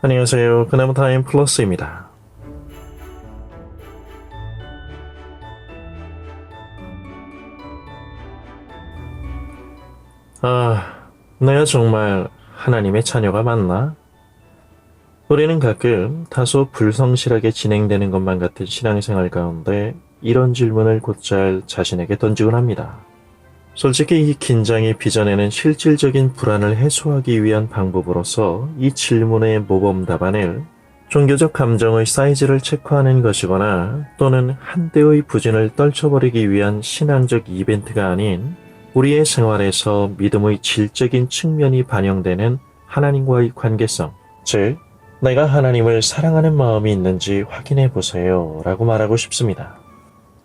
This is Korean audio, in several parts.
안녕하세요. 그나마타임 플러스입니다. 내가 정말 하나님의 자녀가 맞나? 우리는 가끔 다소 불성실하게 진행되는 것만 같은 신앙생활 가운데 이런 질문을 곧잘 자신에게 던지곤 합니다. 솔직히 이 긴장이 빚어내는 실질적인 불안을 해소하기 위한 방법으로서 이 질문의 모범 답안을 종교적 감정의 사이즈를 체크하는 것이거나 또는 한때의 부진을 떨쳐버리기 위한 신앙적 이벤트가 아닌 우리의 생활에서 믿음의 질적인 측면이 반영되는 하나님과의 관계성, 즉 내가 하나님을 사랑하는 마음이 있는지 확인해 보세요 라고 말하고 싶습니다.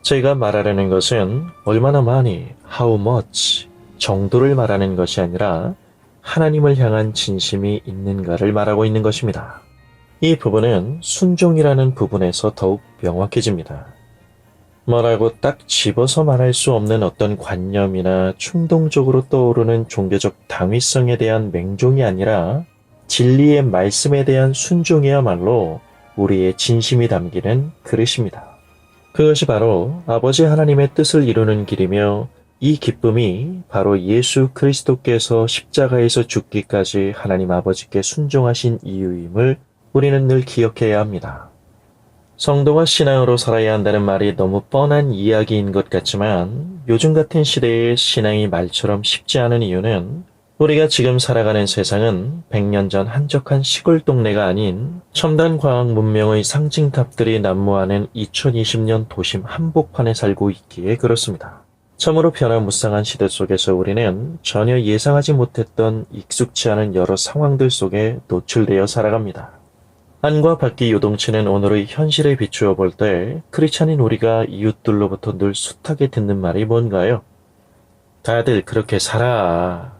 제가 말하려는 것은 얼마나 많이, how much 정도를 말하는 것이 아니라 하나님을 향한 진심이 있는가를 말하고 있는 것입니다. 이 부분은 순종이라는 부분에서 더욱 명확해집니다. 뭐라고 딱 집어서 말할 수 없는 어떤 관념이나 충동적으로 떠오르는 종교적 당위성에 대한 맹종이 아니라 진리의 말씀에 대한 순종이야말로 우리의 진심이 담기는 그릇입니다. 그것이 바로 아버지 하나님의 뜻을 이루는 길이며 이 기쁨이 바로 예수 그리스도께서 십자가에서 죽기까지 하나님 아버지께 순종하신 이유임을 우리는 늘 기억해야 합니다. 성도가 신앙으로 살아야 한다는 말이 너무 뻔한 이야기인 것 같지만 요즘 같은 시대에 신앙이 말처럼 쉽지 않은 이유는 우리가 지금 살아가는 세상은 100년 전 한적한 시골 동네가 아닌 첨단 과학 문명의 상징탑들이 난무하는 2020년 도심 한복판에 살고 있기에 그렇습니다. 참으로 변화무쌍한 시대 속에서 우리는 전혀 예상하지 못했던 익숙치 않은 여러 상황들 속에 노출되어 살아갑니다. 안과 밖의 요동치는 오늘의 현실에 비추어 볼 때 크리스찬인 우리가 이웃들로부터 늘 숱하게 듣는 말이 뭔가요? 다들 그렇게 살아.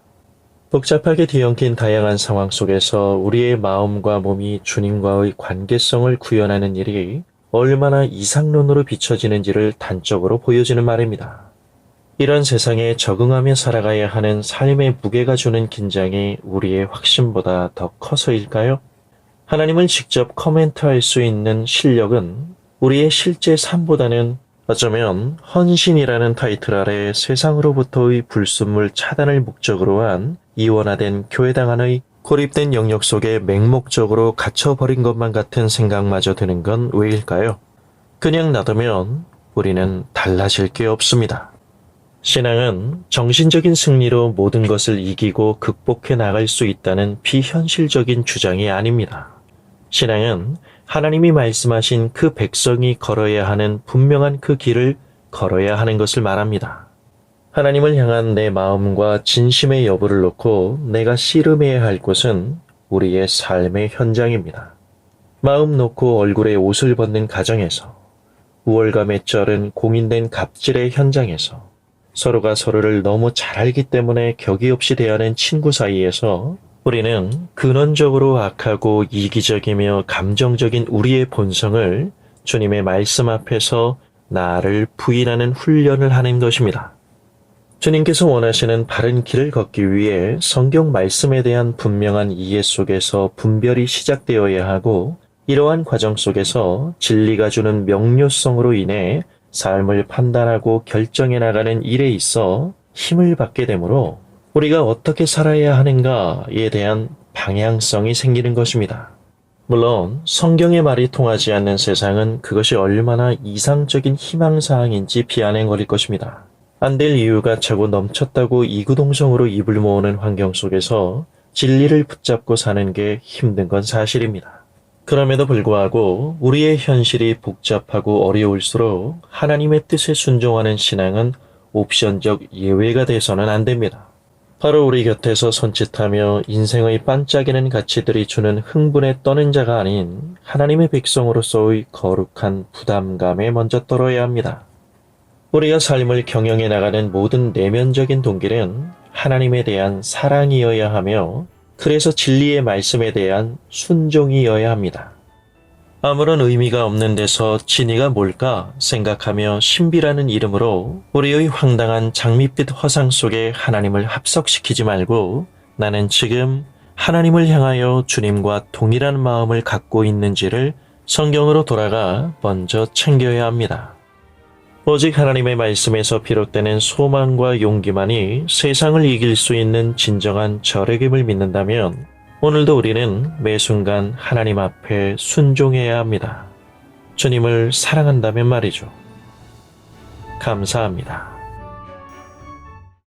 복잡하게 뒤엉킨 다양한 상황 속에서 우리의 마음과 몸이 주님과의 관계성을 구현하는 일이 얼마나 이상론으로 비춰지는지를 단적으로 보여주는 말입니다. 이런 세상에 적응하며 살아가야 하는 삶의 무게가 주는 긴장이 우리의 확신보다 더 커서일까요? 하나님을 직접 코멘트할 수 있는 실력은 우리의 실제 삶보다는 어쩌면 헌신이라는 타이틀 아래 세상으로부터의 불순물 차단을 목적으로 한 이원화된 교회당 안의 고립된 영역 속에 맹목적으로 갇혀버린 것만 같은 생각마저 드는 건 왜일까요? 그냥 놔두면 우리는 달라질 게 없습니다. 신앙은 정신적인 승리로 모든 것을 이기고 극복해 나갈 수 있다는 비현실적인 주장이 아닙니다. 신앙은 하나님이 말씀하신 그 백성이 걸어야 하는 분명한 그 길을 걸어야 하는 것을 말합니다. 하나님을 향한 내 마음과 진심의 여부를 놓고 내가 씨름해야 할 곳은 우리의 삶의 현장입니다. 마음 놓고 얼굴에 옷을 벗는 가정에서, 우월감에 쩔은 공인된 갑질의 현장에서, 서로가 서로를 너무 잘 알기 때문에 격이 없이 대하는 친구 사이에서 우리는 근원적으로 악하고 이기적이며 감정적인 우리의 본성을 주님의 말씀 앞에서 나를 부인하는 훈련을 하는 것입니다. 주님께서 원하시는 바른 길을 걷기 위해 성경 말씀에 대한 분명한 이해 속에서 분별이 시작되어야 하고 이러한 과정 속에서 진리가 주는 명료성으로 인해 삶을 판단하고 결정해 나가는 일에 있어 힘을 받게 되므로 우리가 어떻게 살아야 하는가에 대한 방향성이 생기는 것입니다. 물론 성경의 말이 통하지 않는 세상은 그것이 얼마나 이상적인 희망사항인지 비아냥거릴 것입니다. 안 될 이유가 차고 넘쳤다고 이구동성으로 입을 모으는 환경 속에서 진리를 붙잡고 사는 게 힘든 건 사실입니다. 그럼에도 불구하고 우리의 현실이 복잡하고 어려울수록 하나님의 뜻에 순종하는 신앙은 옵션적 예외가 돼서는 안 됩니다. 바로 우리 곁에서 손짓하며 인생의 반짝이는 가치들이 주는 흥분에 떠는 자가 아닌 하나님의 백성으로서의 거룩한 부담감에 먼저 떨어야 합니다. 우리가 삶을 경영해 나가는 모든 내면적인 동기는 하나님에 대한 사랑이어야 하며 그래서 진리의 말씀에 대한 순종이어야 합니다. 아무런 의미가 없는 데서 진리가 뭘까 생각하며 신비라는 이름으로 우리의 황당한 장밋빛 허상 속에 하나님을 합석시키지 말고 나는 지금 하나님을 향하여 주님과 동일한 마음을 갖고 있는지를 성경으로 돌아가 먼저 챙겨야 합니다. 오직 하나님의 말씀에서 비롯되는 소망과 용기만이 세상을 이길 수 있는 진정한 절의 힘을 믿는다면 오늘도 우리는 매 순간 하나님 앞에 순종해야 합니다. 주님을 사랑한다면 말이죠. 감사합니다.